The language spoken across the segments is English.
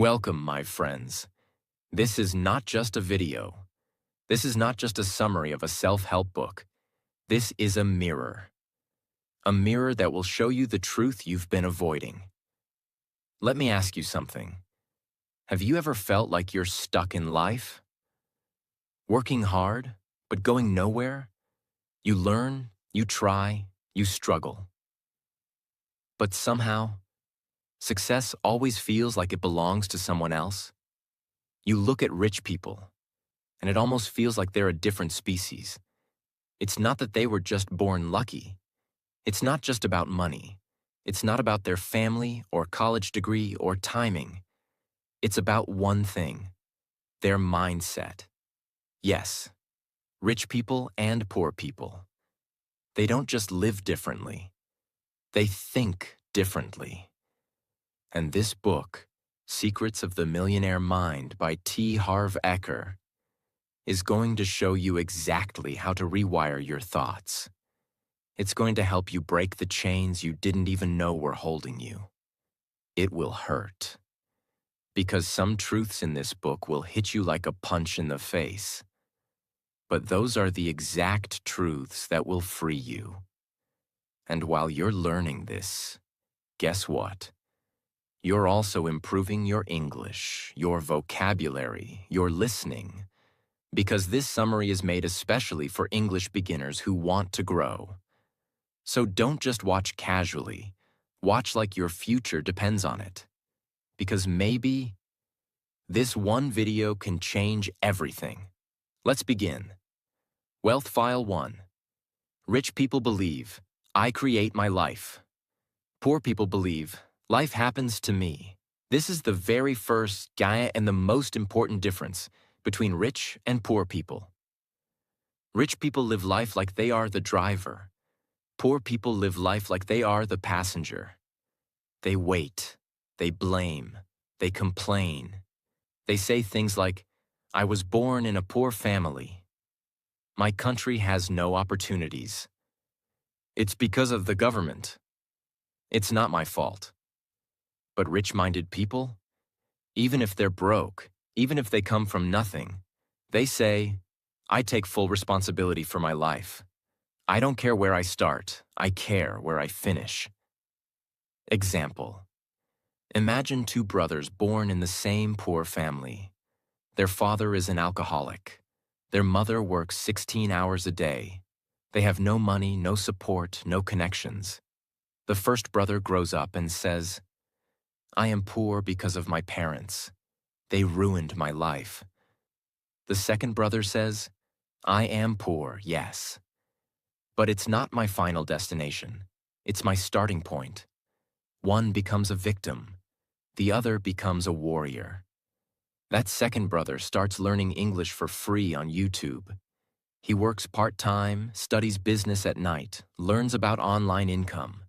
Welcome, my friends. This is not just a video. This is not just a summary of a self-help book. This is a mirror. A mirror that will show you the truth you've been avoiding. Let me ask you something. Have you ever felt like you're stuck in life? Working hard, but going nowhere? You learn, you try, you struggle. But somehow, success always feels like it belongs to someone else. You look at rich people, and it almost feels like they're a different species. It's not that they were just born lucky. It's not just about money. It's not about their family or college degree or timing. It's about one thing: their mindset. Yes, rich people and poor people. They don't just live differently. They think differently. And this book, Secrets of the Millionaire Mind by T. Harv Eker, is going to show you exactly how to rewire your thoughts. It's going to help you break the chains you didn't even know were holding you. It will hurt. Because some truths in this book will hit you like a punch in the face. But those are the exact truths that will free you. And while you're learning this, guess what? You're also improving your English, your vocabulary, your listening, because this summary is made especially for English beginners who want to grow. So don't just watch casually. Watch like your future depends on it. Because maybe this one video can change everything. Let's begin. Wealth File 1. Rich people believe, I create my life. Poor people believe, life happens to me. This is the very first and the most important difference between rich and poor people. Rich people live life like they are the driver. Poor people live life like they are the passenger. They wait, they blame, they complain. They say things like, I was born in a poor family. My country has no opportunities. It's because of the government. It's not my fault. But rich-minded people, even if they're broke, even if they come from nothing, they say, I take full responsibility for my life. I don't care where I start, I care where I finish. Example. Imagine two brothers born in the same poor family. Their father is an alcoholic. Their mother works 16 hours a day. They have no money, no support, no connections. The first brother grows up and says, I am poor because of my parents. They ruined my life. The second brother says, I am poor, yes. But it's not my final destination. It's my starting point. One becomes a victim. The other becomes a warrior. That second brother starts learning English for free on YouTube. He works part-time, studies business at night, learns about online income.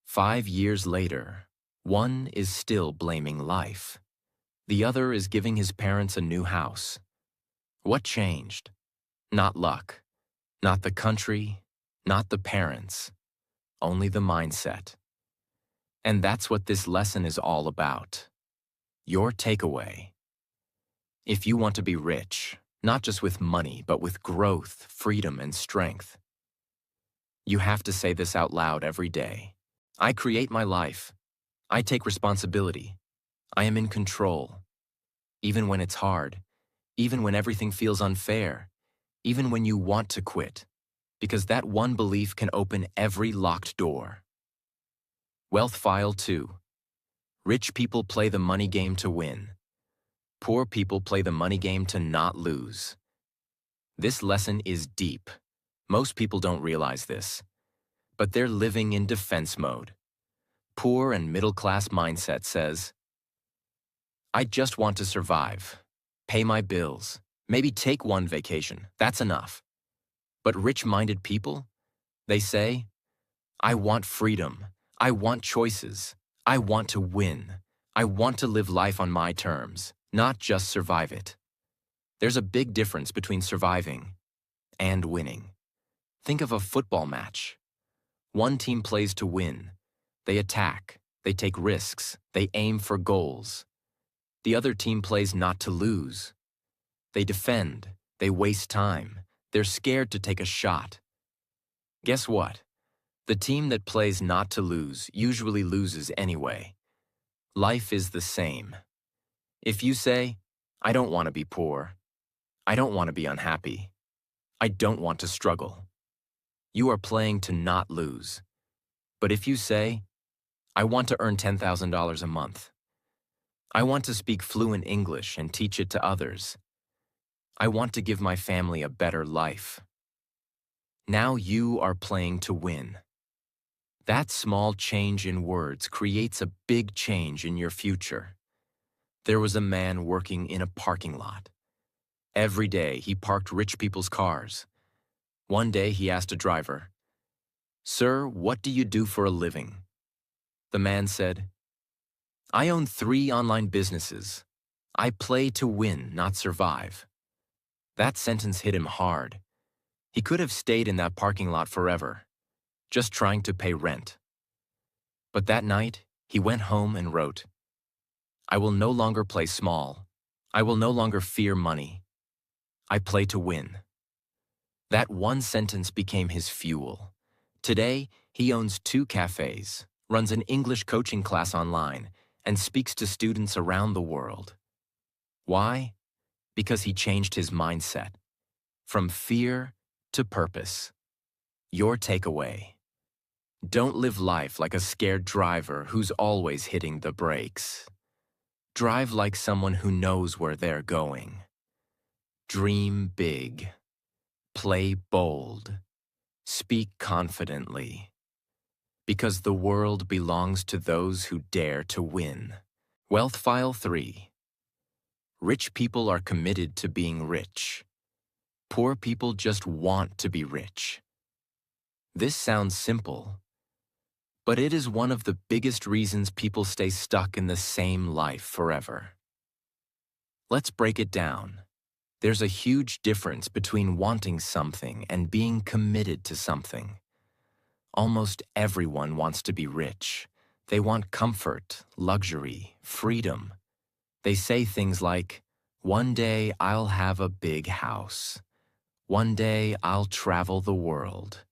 5 years later, one is still blaming life. The other is giving his parents a new house. What changed? Not luck. Not the country. Not the parents. Only the mindset. And that's what this lesson is all about. Your takeaway. If you want to be rich, not just with money, but with growth, freedom, and strength, you have to say this out loud every day. I create my life. I take responsibility. I am in control. Even when it's hard, even when everything feels unfair, even when you want to quit, because that one belief can open every locked door. Wealth File 2. Rich people play the money game to win. Poor people play the money game to not lose. This lesson is deep. Most people don't realize this, but they're living in defense mode. Poor and middle-class mindset says, I just want to survive, pay my bills, maybe take one vacation, that's enough. But rich-minded people, they say, I want freedom, I want choices, I want to win, I want to live life on my terms, not just survive it. There's a big difference between surviving and winning. Think of a football match. One team plays to win. They attack, they take risks, they aim for goals. The other team plays not to lose. They defend. They waste time. They're scared to take a shot. Guess what? The team that plays not to lose usually loses anyway. Life is the same. If you say, I don't want to be poor, I don't want to be unhappy, I don't want to struggle, you are playing to not lose. But if you say, I want to earn $10,000 a month, I want to speak fluent English and teach it to others, I want to give my family a better life, now you are playing to win. That small change in words creates a big change in your future. There was a man working in a parking lot. Every day he parked rich people's cars. One day he asked a driver, "Sir, what do you do for a living?" The man said, "I own 3 online businesses. I play to win, not survive." That sentence hit him hard. He could have stayed in that parking lot forever, just trying to pay rent. But that night, he went home and wrote, "I will no longer play small. I will no longer fear money. I play to win." That one sentence became his fuel. Today, he owns 2 cafes, runs an English coaching class online, and speaks to students around the world. Why? Because he changed his mindset. From fear to purpose. Your takeaway. Don't live life like a scared driver who's always hitting the brakes. Drive like someone who knows where they're going. Dream big. Play bold. Speak confidently. Because the world belongs to those who dare to win. Wealth File 3. Rich people are committed to being rich. Poor people just want to be rich. This sounds simple, but it is one of the biggest reasons people stay stuck in the same life forever. Let's break it down. There's a huge difference between wanting something and being committed to something. Almost everyone wants to be rich. They want comfort, luxury, freedom. They say things like, "One day I'll have a big house. One day I'll travel the world.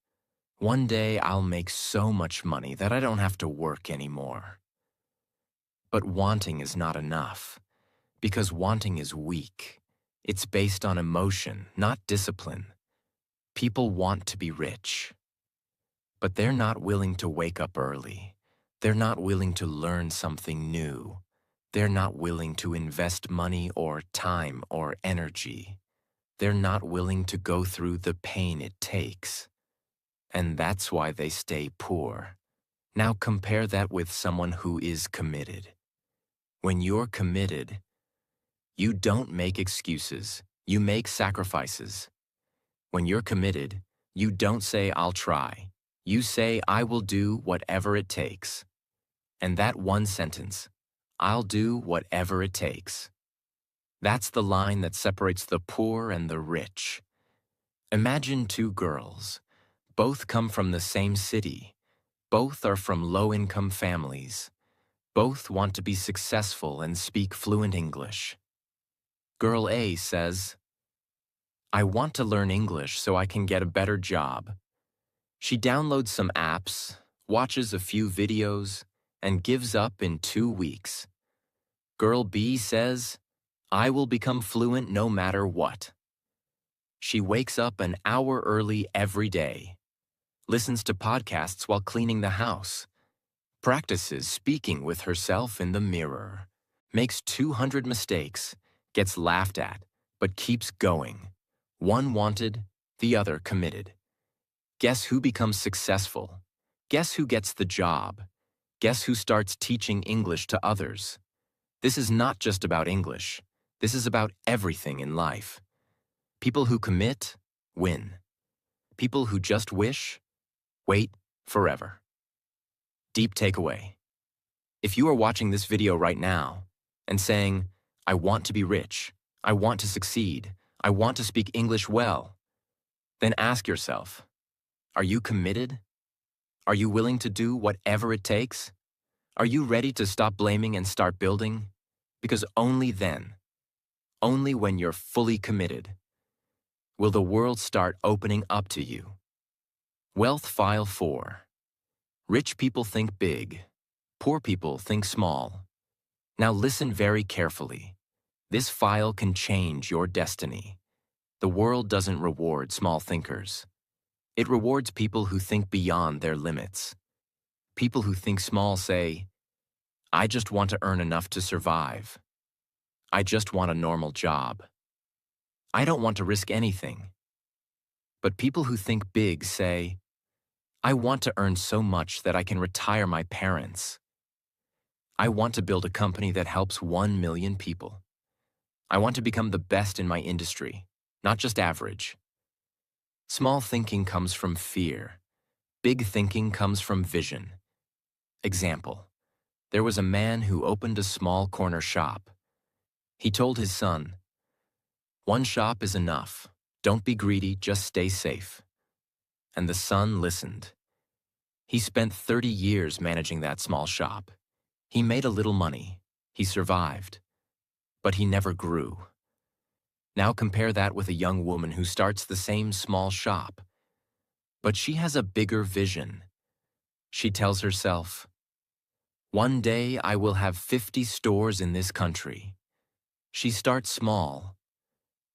One day I'll make so much money that I don't have to work anymore." But wanting is not enough, because wanting is weak. It's based on emotion, not discipline. People want to be rich, but they're not willing to wake up early. They're not willing to learn something new. They're not willing to invest money or time or energy. They're not willing to go through the pain it takes. And that's why they stay poor. Now compare that with someone who is committed. When you're committed, you don't make excuses. You make sacrifices. When you're committed, you don't say, "I'll try." You say, "I will do whatever it takes." And that one sentence, "I'll do whatever it takes," that's the line that separates the poor and the rich. Imagine 2 girls. Both come from the same city. Both are from low-income families. Both want to be successful and speak fluent English. Girl A says, "I want to learn English so I can get a better job." She downloads some apps, watches a few videos, and gives up in 2 weeks. Girl B says, "I will become fluent no matter what." She wakes up an hour early every day, listens to podcasts while cleaning the house, practices speaking with herself in the mirror, makes 200 mistakes, gets laughed at, but keeps going. One wanted, the other committed. Guess who becomes successful? Guess who gets the job? Guess who starts teaching English to others? This is not just about English. This is about everything in life. People who commit, win. People who just wish, wait forever. Deep takeaway. If you are watching this video right now and saying, "I want to be rich, I want to succeed, I want to speak English well," then ask yourself, are you committed? Are you willing to do whatever it takes? Are you ready to stop blaming and start building? Because only then, only when you're fully committed, will the world start opening up to you. Wealth File 4. Rich people think big. Poor people think small. Now listen very carefully. This file can change your destiny. The world doesn't reward small thinkers. It rewards people who think beyond their limits. People who think small say, I just want to earn enough to survive. I just want a normal job. I don't want to risk anything. But people who think big say, I want to earn so much that I can retire my parents. I want to build a company that helps 1 million people. I want to become the best in my industry, not just average. Small thinking comes from fear. Big thinking comes from vision. Example, there was a man who opened a small corner shop. He told his son, one shop is enough. Don't be greedy, just stay safe. And the son listened. He spent 30 years managing that small shop. He made a little money. He survived. But he never grew. Now compare that with a young woman who starts the same small shop. But she has a bigger vision. She tells herself, one day I will have 50 stores in this country. She starts small,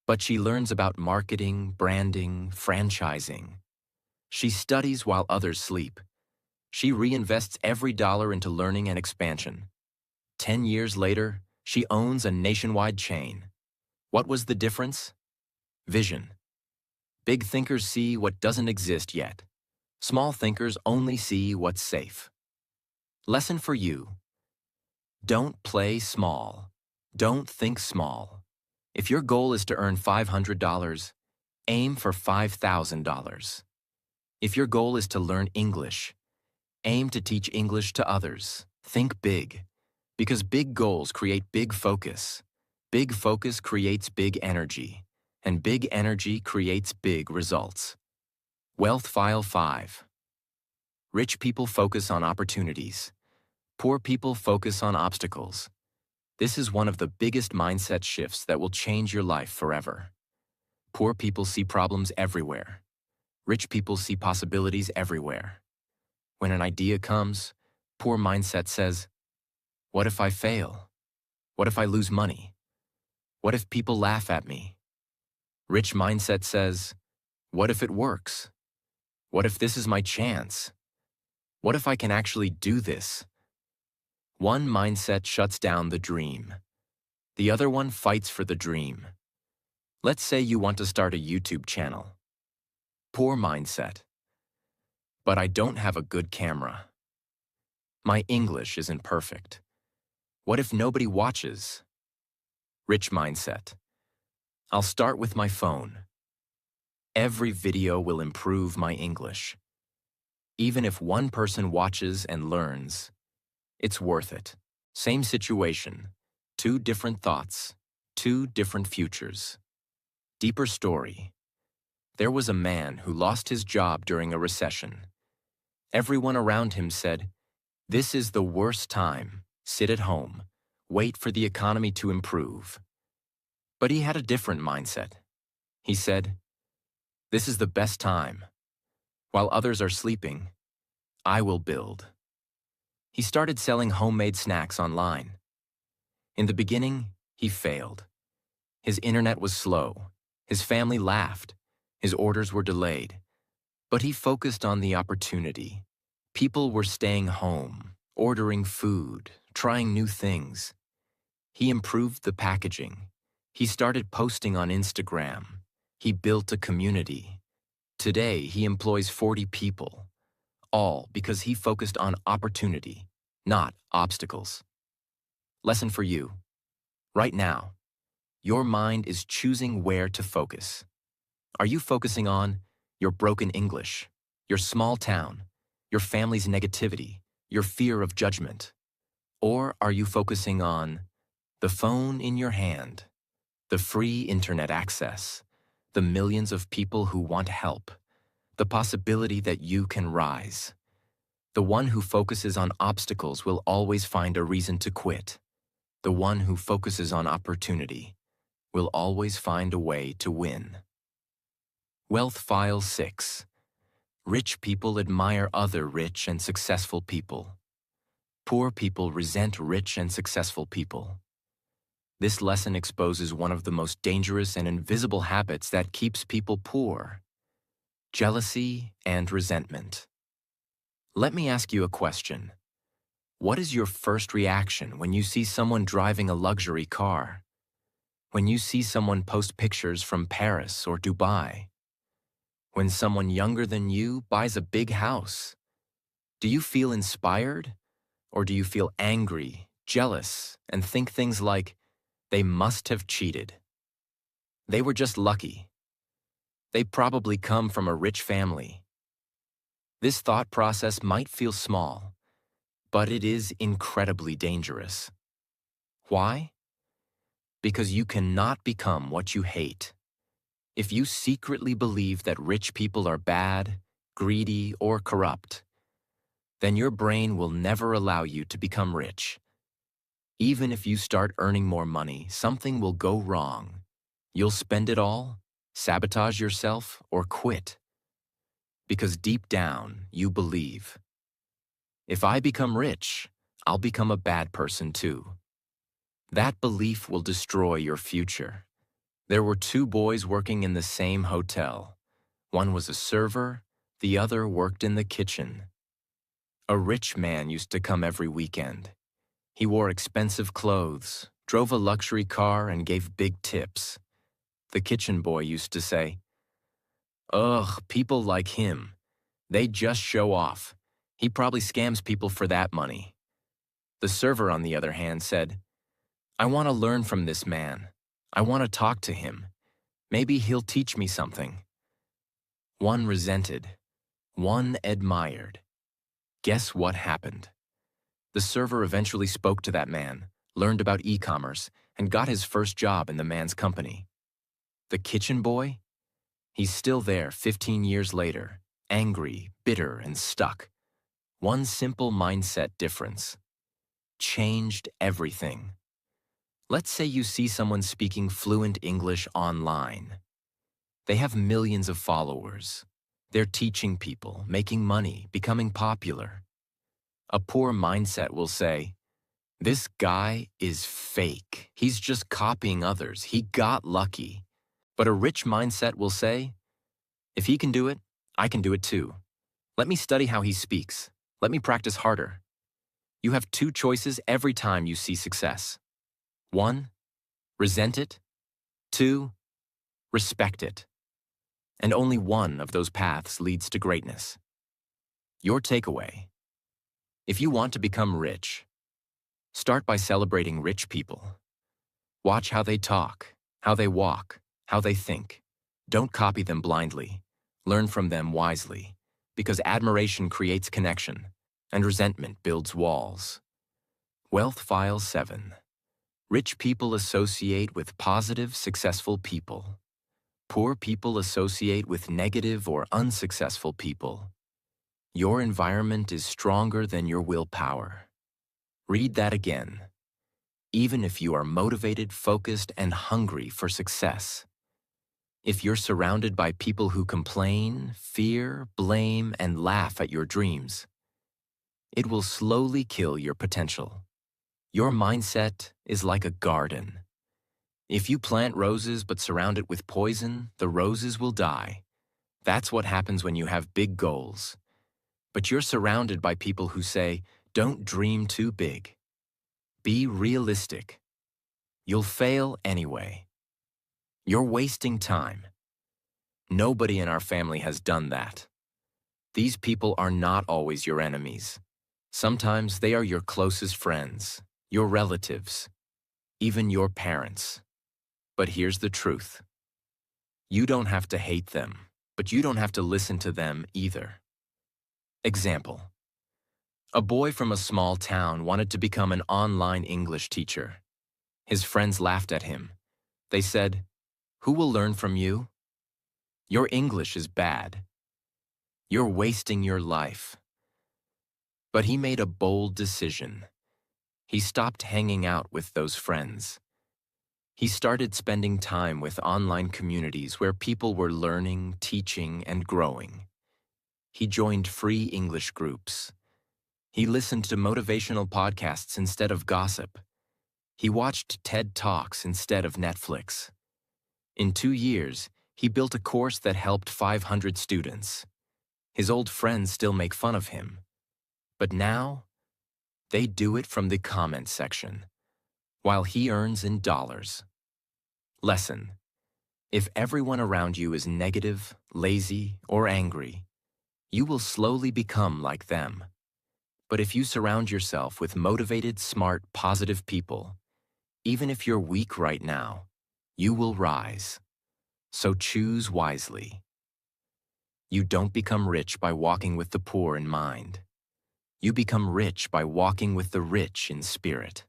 but she learns about marketing, branding, franchising. She studies while others sleep. She reinvests every dollar into learning and expansion. 10 years later, she owns a nationwide chain. What was the difference? Vision. Big thinkers see what doesn't exist yet. Small thinkers only see what's safe. Lesson for you. Don't play small. Don't think small. If your goal is to earn $500, aim for $5,000. If your goal is to learn English, aim to teach English to others. Think big. Because big goals create big focus. Big focus creates big energy. And big energy creates big results. Wealth File 5. Rich people focus on opportunities. Poor people focus on obstacles. This is one of the biggest mindset shifts that will change your life forever. Poor people see problems everywhere. Rich people see possibilities everywhere. When an idea comes, poor mindset says, what if I fail? What if I lose money? What if people laugh at me? Rich mindset says, what if it works? What if this is my chance? What if I can actually do this? One mindset shuts down the dream. The other one fights for the dream. Let's say you want to start a YouTube channel. Poor mindset. But I don't have a good camera. My English isn't perfect. What if nobody watches? Rich mindset. I'll start with my phone. Every video will improve my English. Even if one person watches and learns, it's worth it. Same situation, 2 different thoughts, 2 different futures. Deeper story. There was a man who lost his job during a recession. Everyone around him said, this is the worst time. Sit at home. Wait for the economy to improve. But he had a different mindset. He said, this is the best time. While others are sleeping, I will build. He started selling homemade snacks online. In the beginning, he failed. His internet was slow. His family laughed. His orders were delayed. But he focused on the opportunity. People were staying home, ordering food, trying new things. He improved the packaging. He started posting on Instagram. He built a community. Today, he employs 40 people, all because he focused on opportunity, not obstacles. Lesson for you. Right now, your mind is choosing where to focus. Are you focusing on your broken English, your small town, your family's negativity, your fear of judgment? Or are you focusing on the phone in your hand, the free internet access, the millions of people who want help, the possibility that you can rise? The one who focuses on obstacles will always find a reason to quit. the one who focuses on opportunity, will always find a way to win. Wealth File 6. Rich people admire other rich and successful people. Poor people resent rich and successful people. This lesson exposes one of the most dangerous and invisible habits that keeps people poor: jealousy and resentment. Let me ask you a question. What is your first reaction when you see someone driving a luxury car? When you see someone post pictures from Paris or Dubai? When someone younger than you buys a big house? Do you feel inspired? Or do you feel angry, jealous, and think things like, they must have cheated? They were just lucky. They probably come from a rich family. This thought process might feel small, but it is incredibly dangerous. Why? Because you cannot become what you hate. If you secretly believe that rich people are bad, greedy, or corrupt, then your brain will never allow you to become rich. Even if you start earning more money, something will go wrong. You'll spend it all, sabotage yourself, or quit. Because deep down, you believe, if I become rich, I'll become a bad person too. That belief will destroy your future. There were two boys working in the same hotel. One was a server, the other worked in the kitchen. A rich man used to come every weekend. He wore expensive clothes, drove a luxury car, and gave big tips. The kitchen boy used to say, "Ugh, people like him. They just show off. He probably scams people for that money." The server, on the other hand, said, "I want to learn from this man. I want to talk to him. Maybe he'll teach me something." One resented, one admired. Guess what happened? The server eventually spoke to that man, learned about e-commerce, and got his first job in the man's company. The kitchen boy? He's still there 15 years later, angry, bitter, and stuck. One simple mindset difference changed everything. Let's say you see someone speaking fluent English online. They have millions of followers. They're teaching people, making money, becoming popular. A poor mindset will say, "This guy is fake. He's just copying others. He got lucky." But a rich mindset will say, "If he can do it, I can do it too. Let me study how he speaks. Let me practice harder." You have two choices every time you see success. 1, resent it. 2, respect it. And only one of those paths leads to greatness. Your takeaway: if you want to become rich, start by celebrating rich people. Watch how they talk, how they walk, how they think. Don't copy them blindly. Learn from them wisely, because admiration creates connection, and resentment builds walls. Wealth File 7. Rich people associate with positive, successful people. Poor people associate with negative or unsuccessful people. Your environment is stronger than your willpower. Read that again. Even if you are motivated, focused, and hungry for success, if you're surrounded by people who complain, fear, blame, and laugh at your dreams, it will slowly kill your potential. Your mindset is like a garden. If you plant roses but surround it with poison, the roses will die. That's what happens when you have big goals. But you're surrounded by people who say, "Don't dream too big. Be realistic. You'll fail anyway. You're wasting time." Nobody in our family has done that. These people are not always your enemies. Sometimes they are your closest friends, your relatives, even your parents. But here's the truth. You don't have to hate them, but you don't have to listen to them either. Example: a boy from a small town wanted to become an online English teacher. His friends laughed at him. They said, "Who will learn from you? Your English is bad. You're wasting your life." But he made a bold decision. He stopped hanging out with those friends. He started spending time with online communities where people were learning, teaching, and growing. He joined free English groups. He listened to motivational podcasts instead of gossip. He watched TED Talks instead of Netflix. In 2 years, he built a course that helped 500 students. His old friends still make fun of him. But now, they do it from the comment section, while he earns in dollars. Lesson: if everyone around you is negative, lazy, or angry, you will slowly become like them. But if you surround yourself with motivated, smart, positive people, even if you're weak right now, you will rise. So choose wisely. You don't become rich by walking with the poor in mind. You become rich by walking with the rich in spirit.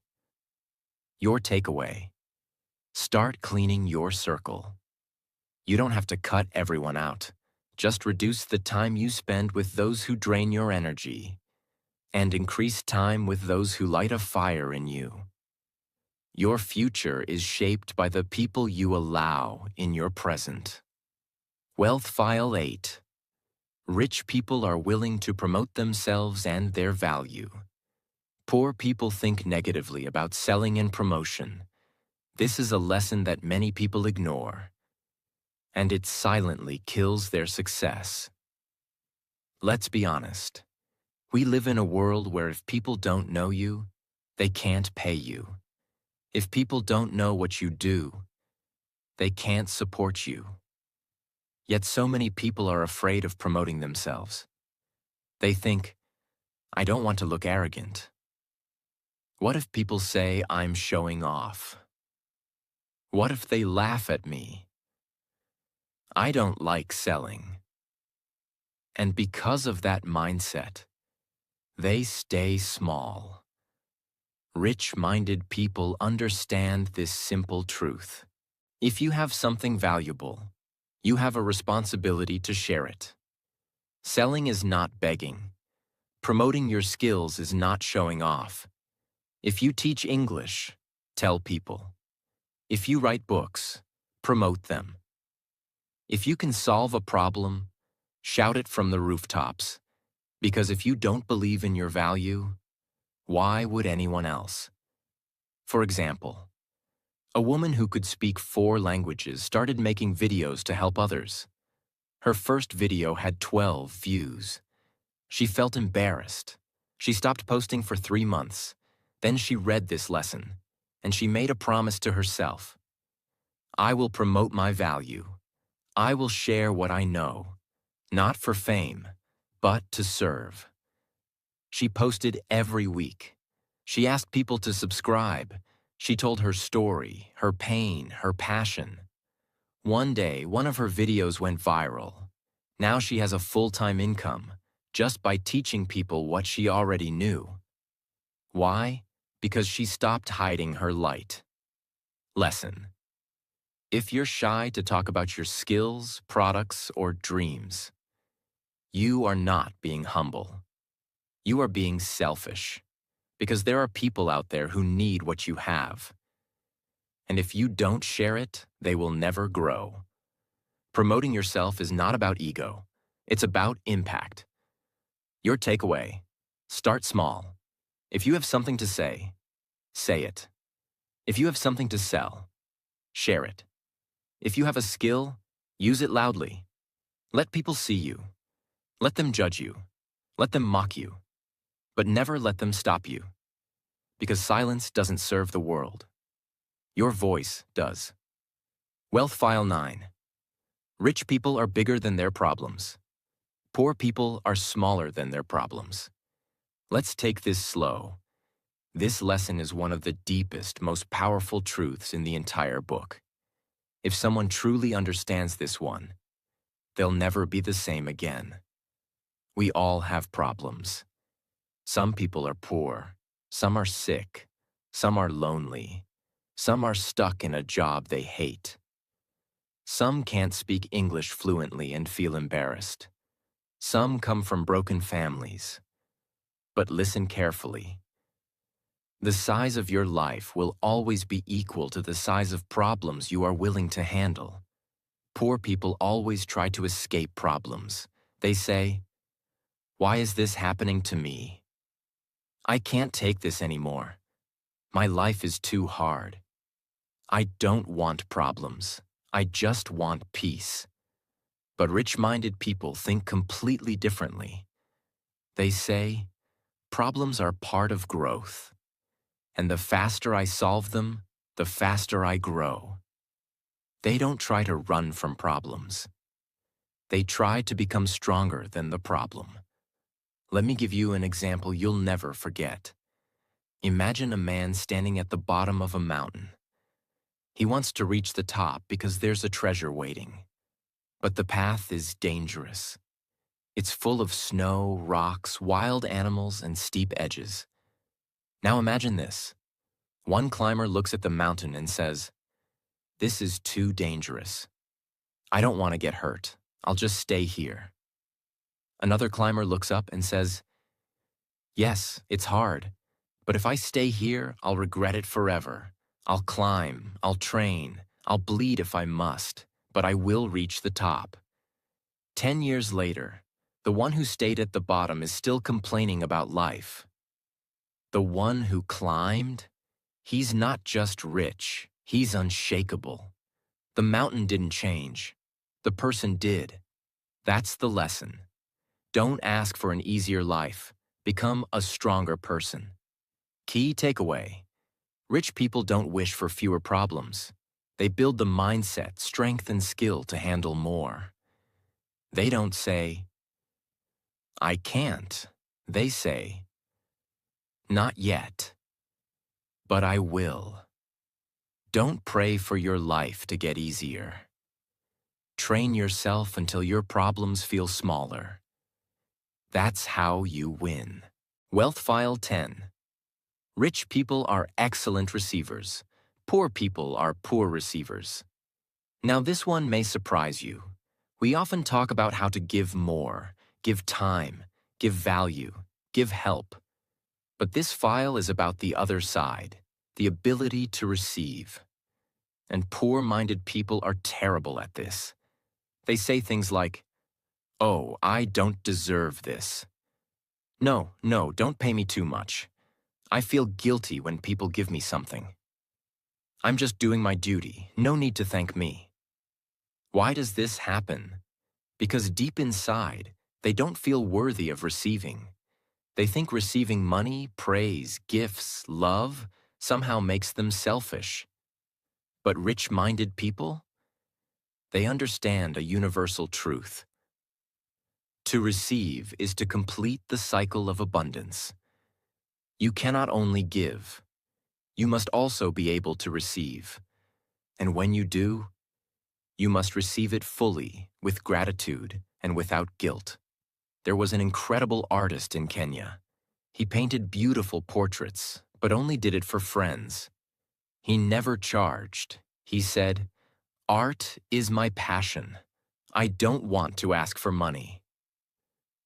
Your takeaway: start cleaning your circle. You don't have to cut everyone out. Just reduce the time you spend with those who drain your energy, and increase time with those who light a fire in you. Your future is shaped by the people you allow in your present. Wealth File 8. Rich people are willing to promote themselves and their value. Poor people think negatively about selling and promotion. This is a lesson that many people ignore, and it silently kills their success. Let's be honest. We live in a world where if people don't know you, they can't pay you. If people don't know what you do, they can't support you. Yet so many people are afraid of promoting themselves. They think, I don't want to look arrogant. What if people say I'm showing off? What if they laugh at me? I don't like selling. And because of that mindset, they stay small. Rich-minded people understand this simple truth. If you have something valuable, you have a responsibility to share it. Selling is not begging. Promoting your skills is not showing off. If you teach English, tell people. If you write books, promote them. If you can solve a problem, shout it from the rooftops. Because if you don't believe in your value, why would anyone else? For example, a woman who could speak 4 languages started making videos to help others. Her first video had 12 views. She felt embarrassed. She stopped posting for 3 months. Then she read this lesson, and she made a promise to herself. I will promote my value. I will share what I know, not for fame, but to serve. She posted every week. She asked people to subscribe. She told her story, her pain, her passion. One day, one of her videos went viral. Now she has a full-time income, just by teaching people what she already knew. Why? Because she stopped hiding her light. Lesson: if you're shy to talk about your skills, products, or dreams, you are not being humble. You are being selfish, because there are people out there who need what you have. And if you don't share it, they will never grow. Promoting yourself is not about ego. It's about impact. Your takeaway: start small. If you have something to say it. If you have something to sell, share it. If you have a skill, use it loudly. Let people see you. Let them judge you. Let them mock you. But never let them stop you. Because silence doesn't serve the world. Your voice does. Wealth File 9. Rich people are bigger than their problems. Poor people are smaller than their problems. Let's take this slow. This lesson is one of the deepest, most powerful truths in the entire book. If someone truly understands this one, they'll never be the same again. We all have problems. Some people are poor, some are sick, some are lonely, some are stuck in a job they hate. Some can't speak English fluently and feel embarrassed. Some come from broken families. But listen carefully. The size of your life will always be equal to the size of problems you are willing to handle. Poor people always try to escape problems. They say, "Why is this happening to me? I can't take this anymore. My life is too hard. I don't want problems. I just want peace." But rich-minded people think completely differently. They say, "Problems are part of growth, and the faster I solve them, the faster I grow." They don't try to run from problems. They try to become stronger than the problem. Let me give you an example you'll never forget. Imagine a man standing at the bottom of a mountain. He wants to reach the top because there's a treasure waiting. But the path is dangerous. It's full of snow, rocks, wild animals, and steep edges. Now imagine this. One climber looks at the mountain and says, "This is too dangerous. I don't want to get hurt. I'll just stay here." Another climber looks up and says, "Yes, it's hard, but if I stay here, I'll regret it forever. I'll climb, I'll train, I'll bleed if I must, but I will reach the top." 10 years later, the one who stayed at the bottom is still complaining about life. The one who climbed, he's not just rich, he's unshakable. The mountain didn't change. The person did. That's the lesson. Don't ask for an easier life. Become a stronger person. Key takeaway. Rich people don't wish for fewer problems. They build the mindset, strength, and skill to handle more. They don't say, "I can't." They say, "Not yet, but I will." Don't pray for your life to get easier. Train yourself until your problems feel smaller. That's how you win. Wealth File 10. Rich people are excellent receivers. Poor people are poor receivers. Now this one may surprise you. We often talk about how to give more, give time, give value, give help. But this file is about the other side, the ability to receive. And poor-minded people are terrible at this. They say things like, "Oh, I don't deserve this." No, don't pay me too much. I feel guilty when people give me something. I'm just doing my duty. No need to thank me. Why does this happen? Because deep inside, they don't feel worthy of receiving. They think receiving money, praise, gifts, love somehow makes them selfish. But rich-minded people? They understand a universal truth. To receive is to complete the cycle of abundance. You cannot only give. You must also be able to receive. And when you do, you must receive it fully, with gratitude and without guilt. There was an incredible artist in Kenya. He painted beautiful portraits, but only did it for friends. He never charged. He said, "Art is my passion. I don't want to ask for money."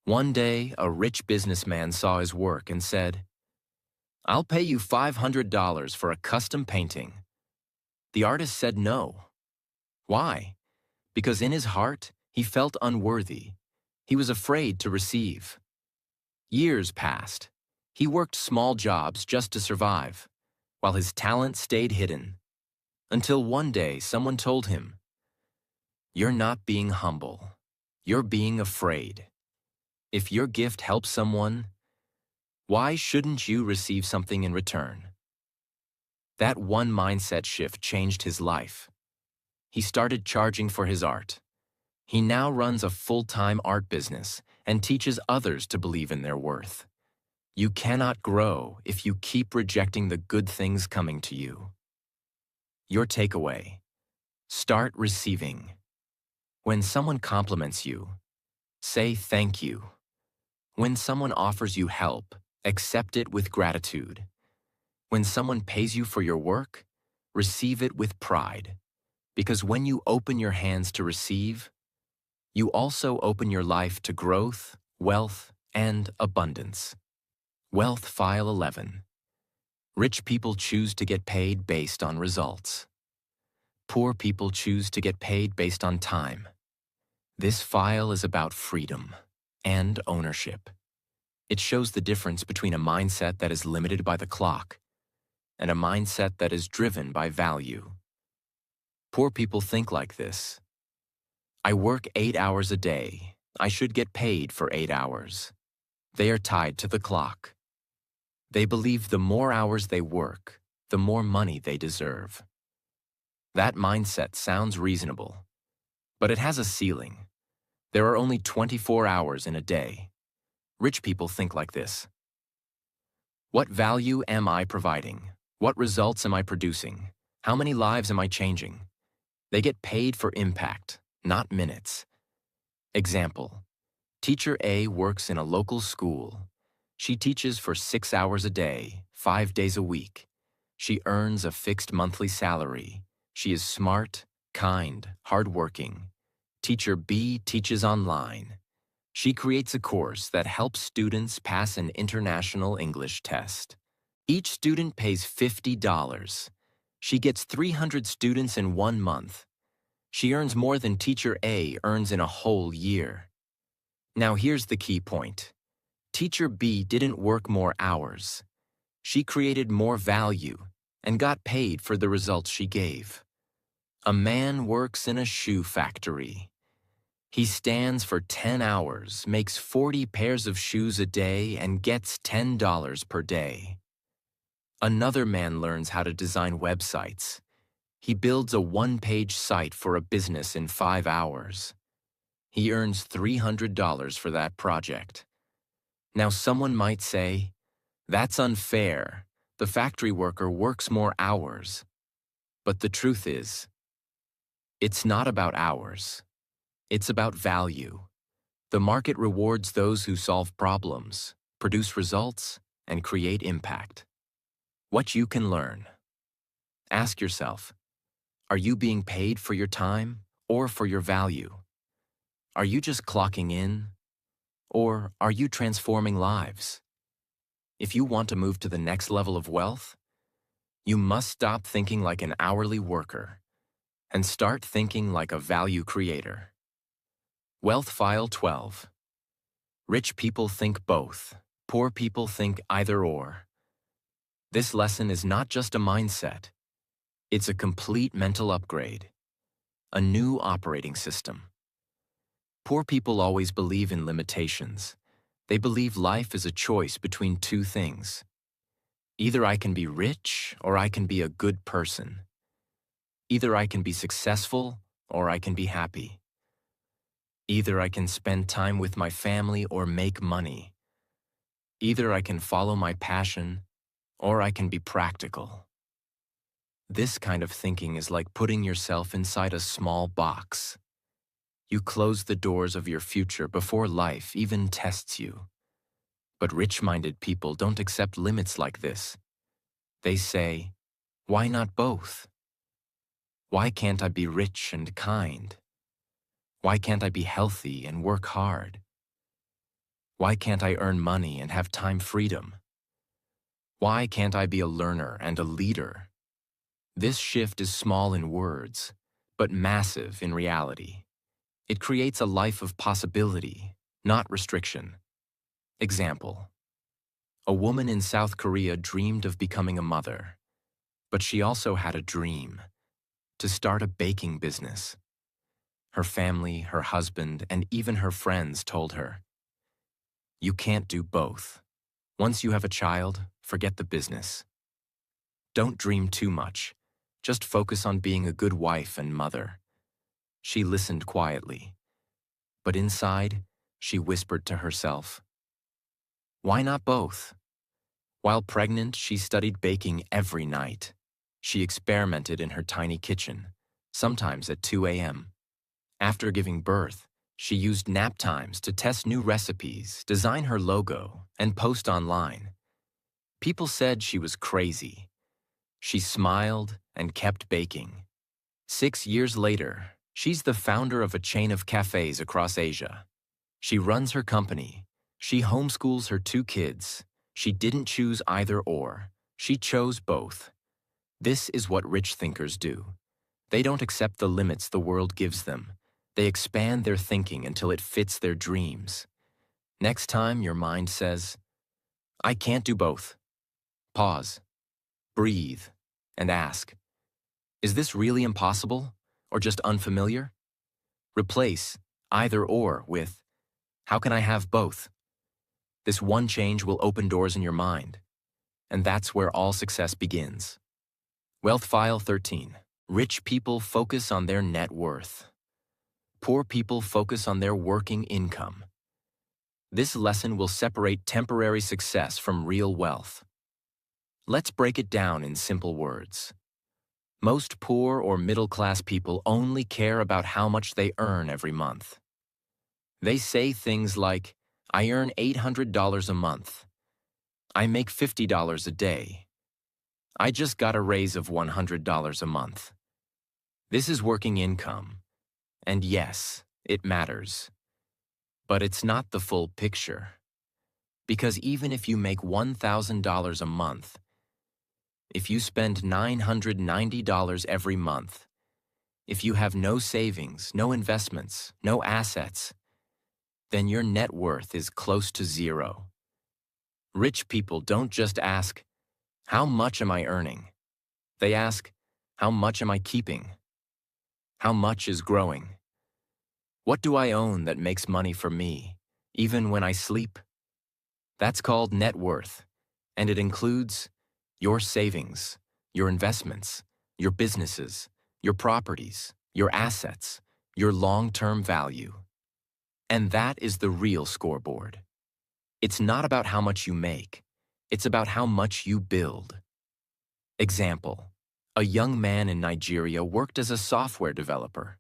One day, a rich businessman saw his work and said, "I'll pay you $500 for a custom painting." The artist said no. Why? Because in his heart, he felt unworthy. He was afraid to receive. Years passed. He worked small jobs just to survive, while his talent stayed hidden. Until one day, someone told him, "You're not being humble. You're being afraid. If your gift helps someone, why shouldn't you receive something in return?" That one mindset shift changed his life. He started charging for his art. He now runs a full-time art business and teaches others to believe in their worth. You cannot grow if you keep rejecting the good things coming to you. Your takeaway: start receiving. When someone compliments you, say thank you. When someone offers you help, accept it with gratitude. When someone pays you for your work, receive it with pride. Because when you open your hands to receive, you also open your life to growth, wealth, and abundance. Wealth File 11. Rich people choose to get paid based on results. Poor people choose to get paid based on time. This file is about freedom and ownership. It shows the difference between a mindset that is limited by the clock and a mindset that is driven by value. Poor people think like this. I work 8 hours a day. I should get paid for 8 hours. They are tied to the clock. They believe the more hours they work, the more money they deserve. That mindset sounds reasonable, but it has a ceiling. There are only 24 hours in a day. Rich people think like this. What value am I providing? What results am I producing? How many lives am I changing? They get paid for impact, not minutes. Example: Teacher A works in a local school. She teaches for 6 hours a day, 5 days a week. She earns a fixed monthly salary. She is smart, kind, hardworking. Teacher B teaches online. She creates a course that helps students pass an international English test. Each student pays $50. She gets 300 students in 1 month. She earns more than Teacher A earns in a whole year. Now here's the key point. Teacher B didn't work more hours. She created more value and got paid for the results she gave. A man works in a shoe factory. He stands for 10 hours, makes 40 pairs of shoes a day, and gets $10 per day. Another man learns how to design websites. He builds a one-page site for a business in 5 hours. He earns $300 for that project. Now someone might say, that's unfair. The factory worker works more hours. But the truth is, it's not about hours. It's about value. The market rewards those who solve problems, produce results, and create impact. What you can learn. Ask yourself, are you being paid for your time or for your value? Are you just clocking in? Or are you transforming lives? If you want to move to the next level of wealth, you must stop thinking like an hourly worker and start thinking like a value creator. Wealth File 12. Rich people think both. Poor people think either or. This lesson is not just a mindset. It's a complete mental upgrade. A new operating system. Poor people always believe in limitations. They believe life is a choice between two things. Either I can be rich or I can be a good person. Either I can be successful or I can be happy. Either I can spend time with my family or make money. Either I can follow my passion or I can be practical. This kind of thinking is like putting yourself inside a small box. You close the doors of your future before life even tests you. But rich-minded people don't accept limits like this. They say, why not both? Why can't I be rich and kind? Why can't I be healthy and work hard? Why can't I earn money and have time freedom? Why can't I be a learner and a leader? This shift is small in words, but massive in reality. It creates a life of possibility, not restriction. Example: a woman in South Korea dreamed of becoming a mother, but she also had a dream to start a baking business. Her family, her husband, and even her friends told her, you can't do both. Once you have a child, forget the business. Don't dream too much. Just focus on being a good wife and mother. She listened quietly, but inside, she whispered to herself, why not both? While pregnant, she studied baking every night. She experimented in her tiny kitchen, sometimes at 2 a.m. After giving birth, she used nap times to test new recipes, design her logo, and post online. People said she was crazy. She smiled and kept baking. 6 years later, she's the founder of a chain of cafes across Asia. She runs her company. She homeschools her 2 kids. She didn't choose either or. She chose both. This is what rich thinkers do. They don't accept the limits the world gives them. They expand their thinking until it fits their dreams. Next time your mind says, I can't do both, pause, breathe, and ask, is this really impossible or just unfamiliar? Replace either or with, how can I have both? This one change will open doors in your mind, and that's where all success begins. Wealth File 13. Rich people focus on their net worth. Poor people focus on their working income. This lesson will separate temporary success from real wealth. Let's break it down in simple words. Most poor or middle-class people only care about how much they earn every month. They say things like, I earn $800 a month. I make $50 a day. I just got a raise of $100 a month. This is working income. And yes, it matters. But it's not the full picture. Because even if you make $1,000 a month, if you spend $990 every month, if you have no savings, no investments, no assets, then your net worth is close to zero. Rich people don't just ask, how much am I earning? They ask, how much am I keeping? How much is growing? What do I own that makes money for me, even when I sleep? That's called net worth, and it includes your savings, your investments, your businesses, your properties, your assets, your long-term value. And that is the real scoreboard. It's not about how much you make. It's about how much you build. Example, a young man in Nigeria worked as a software developer.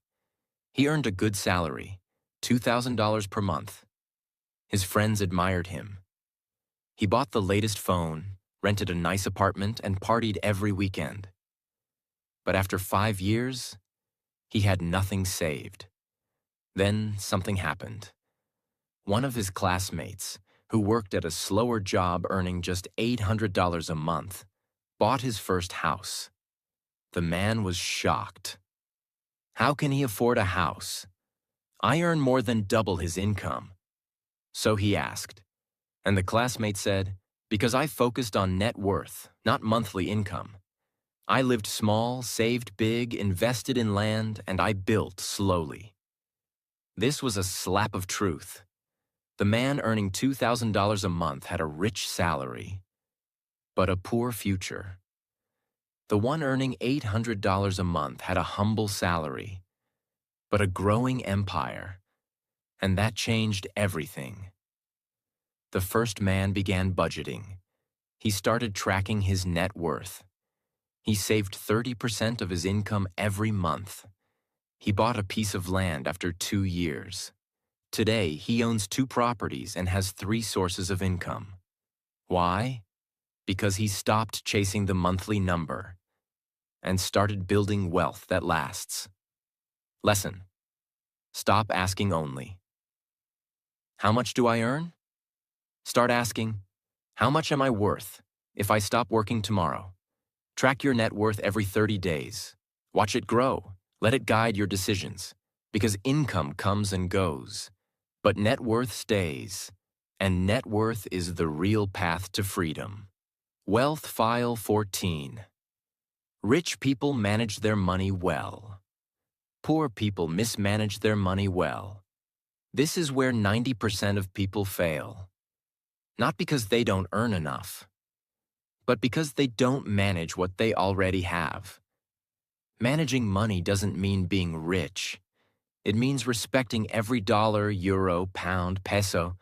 He earned a good salary, $2,000 per month. His friends admired him. He bought the latest phone, rented a nice apartment, and partied every weekend. But after 5 years, he had nothing saved. Then something happened. One of his classmates, who worked at a slower job earning just $800 a month, bought his first house. The man was shocked. How can he afford a house? I earn more than double his income. So he asked, and the classmate said, because I focused on net worth, not monthly income. I lived small, saved big, invested in land, and I built slowly. This was a slap of truth. The man earning $2,000 a month had a rich salary, but a poor future. The one earning $800 a month had a humble salary, but a growing empire, and that changed everything. The first man began budgeting. He started tracking his net worth. He saved 30% of his income every month. He bought a piece of land after 2 years. Today, he owns 2 properties and has 3 sources of income. Why? Because he stopped chasing the monthly number and started building wealth that lasts. Lesson: stop asking only, how much do I earn? Start asking, how much am I worth if I stop working tomorrow? Track your net worth every 30 days. Watch it grow. Let it guide your decisions, because income comes and goes, but net worth stays, and net worth is the real path to freedom. Wealth File 14. Rich people manage their money well. Poor people mismanage their money well. This is where 90% of people fail. Not because they don't earn enough, but because they don't manage what they already have. Managing money doesn't mean being rich. It means respecting every dollar, euro, pound, peso,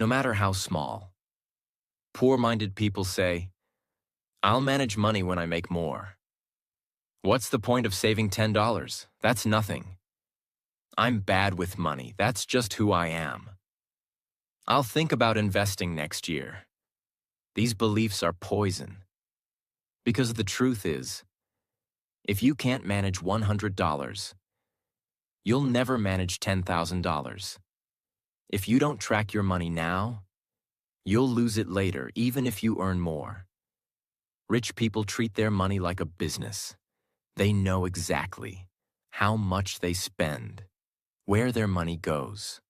no matter how small. Poor-minded people say, I'll manage money when I make more. What's the point of saving $10? That's nothing. I'm bad with money. That's just who I am. I'll think about investing next year. These beliefs are poison. Because the truth is, if you can't manage $100, you'll never manage $10,000. If you don't track your money now, you'll lose it later, even if you earn more. Rich people treat their money like a business. They know exactly how much they spend, where their money goes,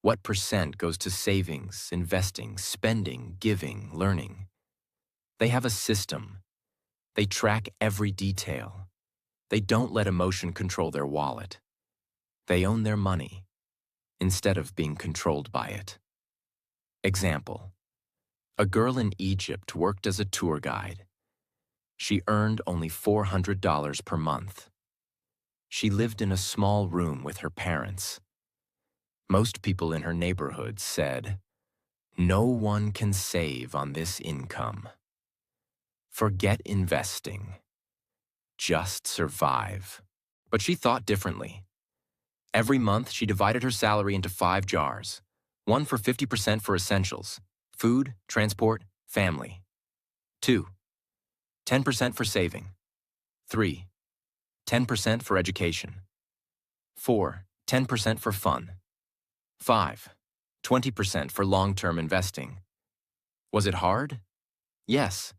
what percent goes to savings, investing, spending, giving, learning. They have a system. They track every detail. They don't let emotion control their wallet. They own their money instead of being controlled by it. Example: a girl in Egypt worked as a tour guide. She earned only $400 per month. She lived in a small room with her parents. Most people in her neighborhood said, "No one can save on this income. Forget investing. Just survive." But she thought differently. Every month, she divided her salary into 5 jars, one for 50% for essentials: food, transport, family. 2, 10% for saving. 3, 10% for education. 4, 10% for fun. 5, 20% for long-term investing. Was it hard? Yes.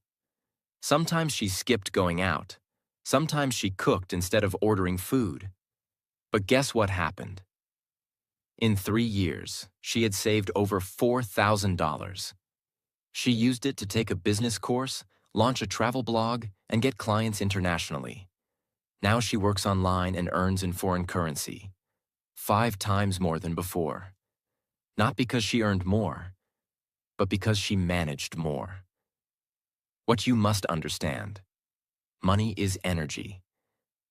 Sometimes she skipped going out. Sometimes she cooked instead of ordering food. But guess what happened? In 3 years, she had saved over $4,000. She used it to take a business course, launch a travel blog, and get clients internationally. Now she works online and earns in foreign currency, 5 times more than before. Not because she earned more, but because she managed more. What you must understand: money is energy,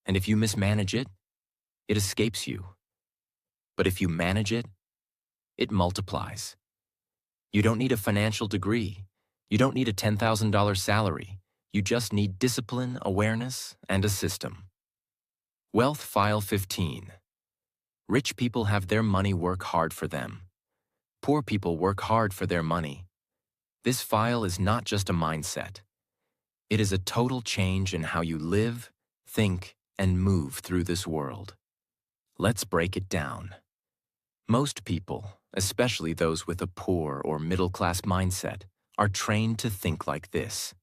and if you mismanage it, it escapes you. But if you manage it, it multiplies. You don't need a financial degree. You don't need a $10,000 salary. You just need discipline, awareness, and a system. Wealth File 15. Rich people have their money work hard for them. Poor people work hard for their money. This file is not just a mindset. It is a total change in how you live, think, and move through this world. Let's break it down. Most people, especially those with a poor or middle-class mindset, are trained to think like this: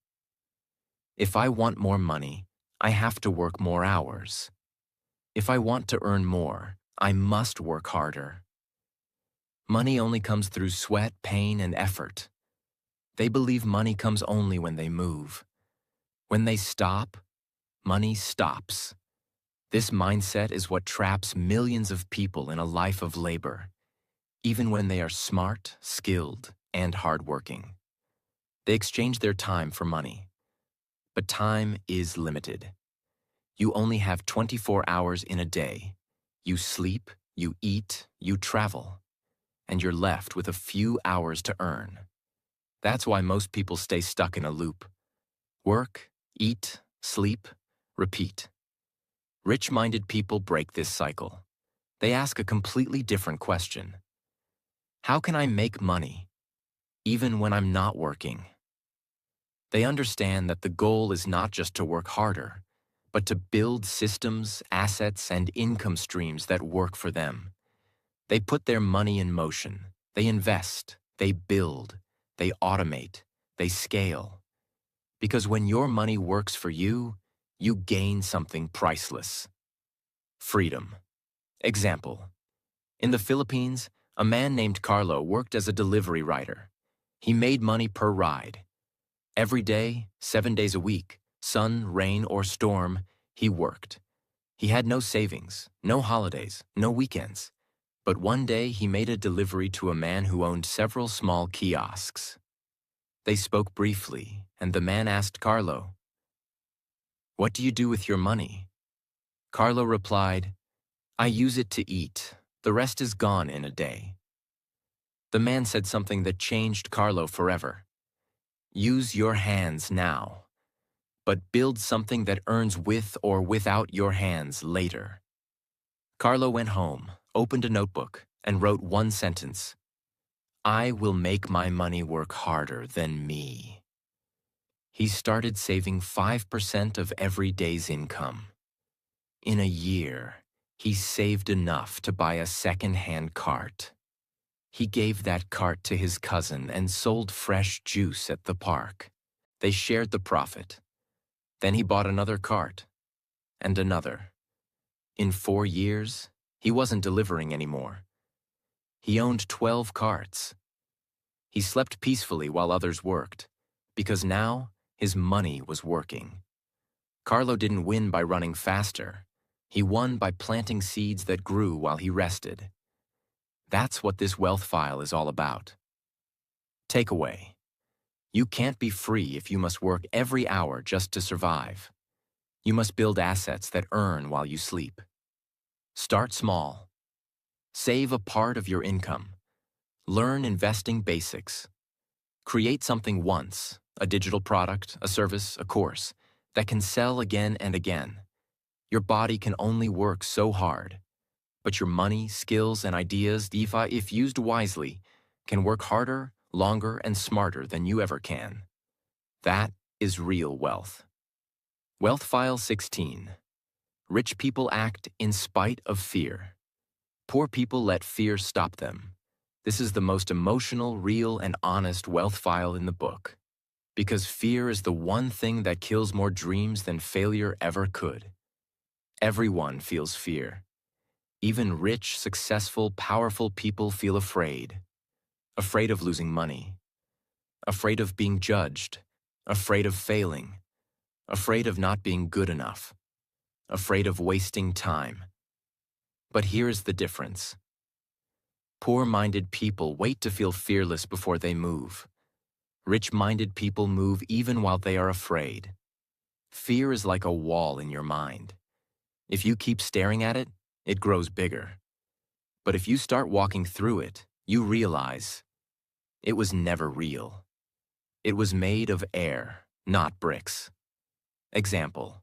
if I want more money, I have to work more hours. If I want to earn more, I must work harder. Money only comes through sweat, pain, and effort. They believe money comes only when they move. When they stop, money stops. This mindset is what traps millions of people in a life of labor, even when they are smart, skilled, and hardworking. They exchange their time for money. But time is limited. You only have 24 hours in a day. You sleep, you eat, you travel, and you're left with a few hours to earn. That's why most people stay stuck in a loop. Work, eat, sleep, repeat. Rich-minded people break this cycle. They ask a completely different question: how can I make money, even when I'm not working? They understand that the goal is not just to work harder, but to build systems, assets, and income streams that work for them. They put their money in motion. They invest, they build, they automate, they scale. Because when your money works for you, you gain something priceless: freedom. Example: in the Philippines, a man named Carlo worked as a delivery rider. He made money per ride. Every day, 7 days a week, sun, rain, or storm, he worked. He had no savings, no holidays, no weekends. But one day he made a delivery to a man who owned several small kiosks. They spoke briefly, and the man asked Carlo, "What do you do with your money?" Carlo replied, "I use it to eat. The rest is gone in a day." The man said something that changed Carlo forever. Use your hands now, but build something that earns with or without your hands later. Carlo went home, opened a notebook, and wrote one sentence: I will make my money work harder than me. He started saving 5% of every day's income. In a year, he saved enough to buy a second-hand cart. He gave that cart to his cousin and sold fresh juice at the park. They shared the profit. Then he bought another cart, and another. In 4 years, he wasn't delivering anymore. He owned 12 carts. He slept peacefully while others worked, because now his money was working. Carlo didn't win by running faster. He won by planting seeds that grew while he rested. That's what this wealth file is all about. Takeaway: you can't be free if you must work every hour just to survive. You must build assets that earn while you sleep. Start small. Save a part of your income. Learn investing basics. Create something once, a digital product, a service, a course, that can sell again and again. Your body can only work so hard, but your money, skills, and ideas, if used wisely, can work harder, longer, and smarter than you ever can. That is real wealth. Wealth File 16. Rich people act in spite of fear. Poor people let fear stop them. This is the most emotional, real, and honest wealth file in the book. Because fear is the one thing that kills more dreams than failure ever could. Everyone feels fear. Even rich, successful, powerful people feel afraid. Afraid of losing money. Afraid of being judged. Afraid of failing. Afraid of not being good enough. Afraid of wasting time. But here's the difference. Poor-minded people wait to feel fearless before they move. Rich-minded people move even while they are afraid. Fear is like a wall in your mind. If you keep staring at it, it grows bigger. But if you start walking through it, you realize it was never real. It was made of air, not bricks. Example: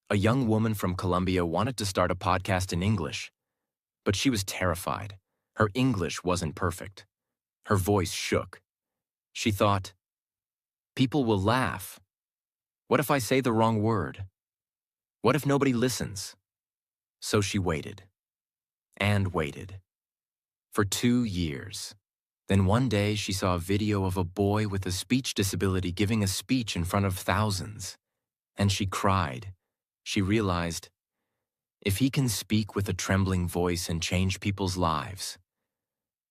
a young woman from Colombia wanted to start a podcast in English, but she was terrified. Her English wasn't perfect. Her voice shook. She thought, people will laugh. What if I say the wrong word? What if nobody listens? So she waited, and waited, for 2 years. Then one day she saw a video of a boy with a speech disability giving a speech in front of thousands, and she cried. She realized, if he can speak with a trembling voice and change people's lives,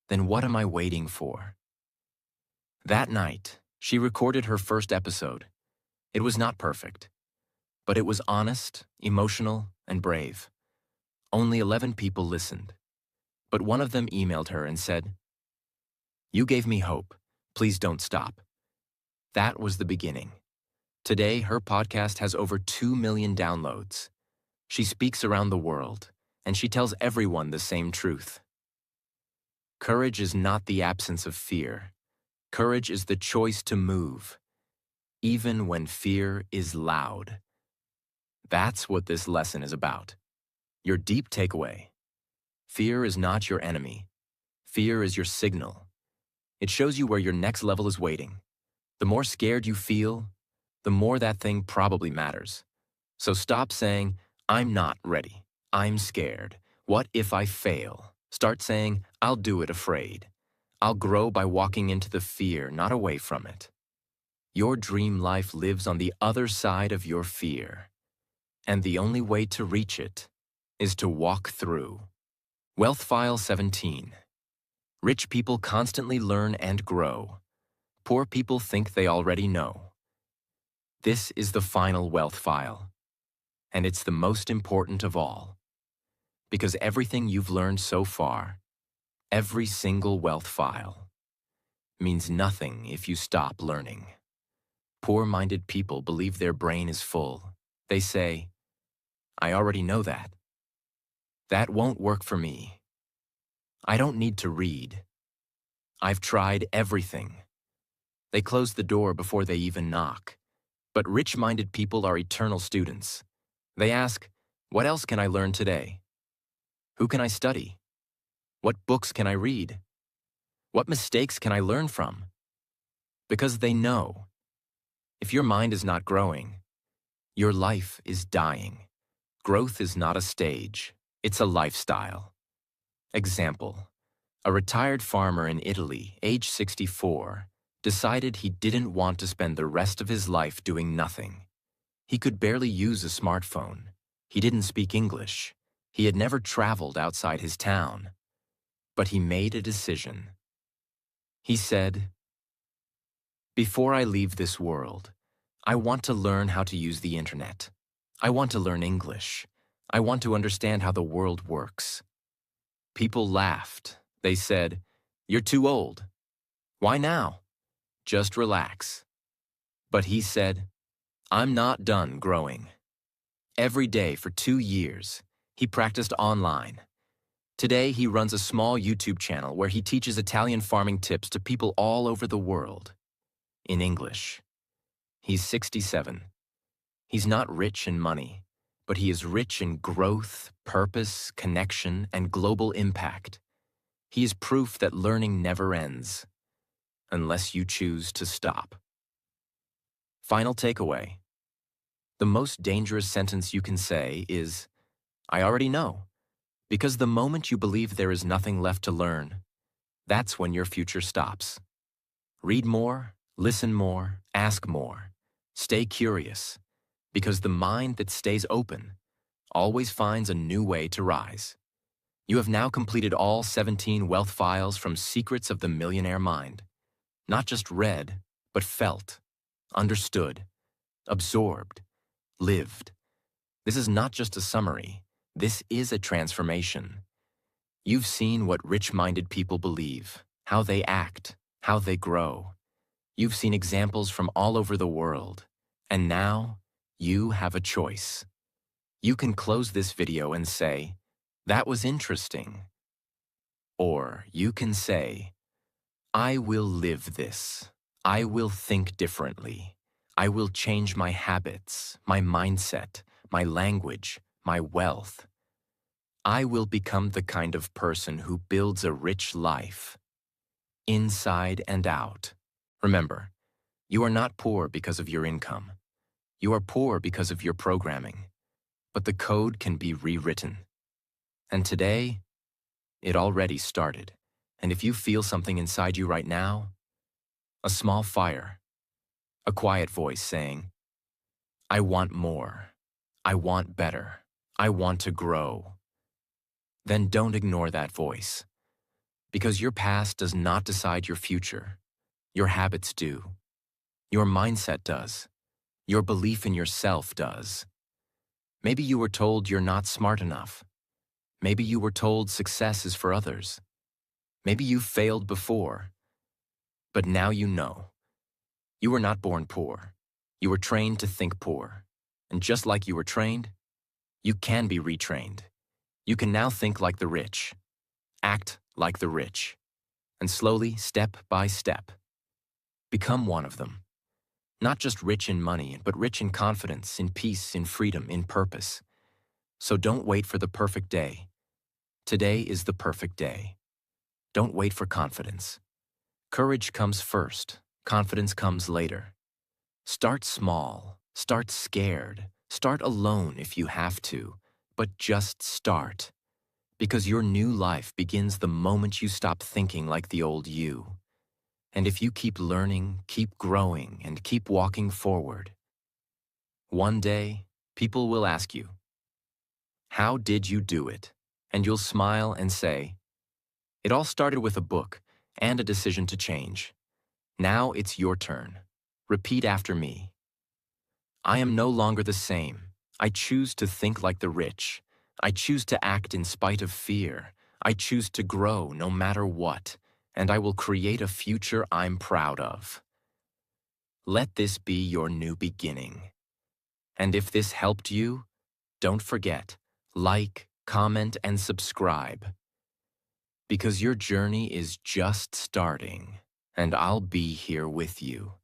then what am I waiting for? That night, she recorded her first episode. It was not perfect, but it was honest, emotional, and brave. Only 11 people listened, but one of them emailed her and said, "You gave me hope. Please don't stop." That was the beginning. Today, her podcast has over 2 million downloads. She speaks around the world, and she tells everyone the same truth. Courage is not the absence of fear. Courage is the choice to move, even when fear is loud. That's what this lesson is about. Your deep takeaway: fear is not your enemy. Fear is your signal. It shows you where your next level is waiting. The more scared you feel, the more that thing probably matters. So stop saying, "I'm not ready. I'm scared. What if I fail?" Start saying, "I'll do it afraid. I'll grow by walking into the fear, not away from it." Your dream life lives on the other side of your fear. And the only way to reach it is to walk through. Wealth File 17. Rich people constantly learn and grow. Poor people think they already know. This is the final wealth file. And it's the most important of all. Because everything you've learned so far, every single wealth file, means nothing if you stop learning. Poor-minded people believe their brain is full. They say, "I already know that. That won't work for me. I don't need to read. I've tried everything." They close the door before they even knock. But rich-minded people are eternal students. They ask, "What else can I learn today? Who can I study? What books can I read? What mistakes can I learn from?" Because they know, if your mind is not growing, your life is dying. Growth is not a stage, it's a lifestyle. Example: a retired farmer in Italy, age 64, decided he didn't want to spend the rest of his life doing nothing. He could barely use a smartphone. He didn't speak English. He had never traveled outside his town. But he made a decision. He said, "Before I leave this world, I want to learn how to use the internet. I want to learn English. I want to understand how the world works." People laughed. They said, "You're too old. Why now? Just relax." But he said, "I'm not done growing." Every day for 2 years, he practiced online. Today, he runs a small YouTube channel where he teaches Italian farming tips to people all over the world, in English. He's 67. He's not rich in money, but he is rich in growth, purpose, connection, and global impact. He is proof that learning never ends, unless you choose to stop. Final takeaway. The most dangerous sentence you can say is, "I already know," because the moment you believe there is nothing left to learn, that's when your future stops. Read more, listen more, ask more. Stay curious, because the mind that stays open always finds a new way to rise. You have now completed all 17 wealth files from Secrets of the Millionaire Mind. Not just read, but felt, understood, absorbed, lived. This is not just a summary. This is a transformation. You've seen what rich-minded people believe, how they act, how they grow. You've seen examples from all over the world. And now, you have a choice. You can close this video and say, "That was interesting." Or you can say, "I will live this. I will think differently. I will change my habits, my mindset, my language, my wealth. I will become the kind of person who builds a rich life, inside and out." Remember, you are not poor because of your income. You are poor because of your programming. But the code can be rewritten. And today, it already started. And if you feel something inside you right now, a small fire, a quiet voice saying, "I want more. I want better. I want to grow," then don't ignore that voice. Because your past does not decide your future. Your habits do. Your mindset does. Your belief in yourself does. Maybe you were told you're not smart enough. Maybe you were told success is for others. Maybe you failed before. But now you know. You were not born poor. You were trained to think poor. And just like you were trained, you can be retrained. You can now think like the rich, act like the rich, and slowly, step by step, become one of them. Not just rich in money, but rich in confidence, in peace, in freedom, in purpose. So don't wait for the perfect day. Today is the perfect day. Don't wait for confidence. Courage comes first. Confidence comes later. Start small. Start scared. Start alone if you have to. But just start. Because your new life begins the moment you stop thinking like the old you. And if you keep learning, keep growing, and keep walking forward, one day, people will ask you, "How did you do it?" And you'll smile and say, "It all started with a book and a decision to change. Now it's your turn. Repeat after me. I am no longer the same. I choose to think like the rich. I choose to act in spite of fear. I choose to grow no matter what, and I will create a future I'm proud of." Let this be your new beginning. And if this helped you, don't forget, like, comment, and subscribe. Because your journey is just starting, and I'll be here with you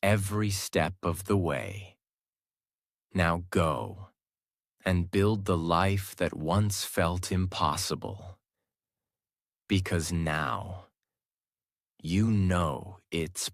every step of the way. Now go and build the life that once felt impossible. Because now you know it's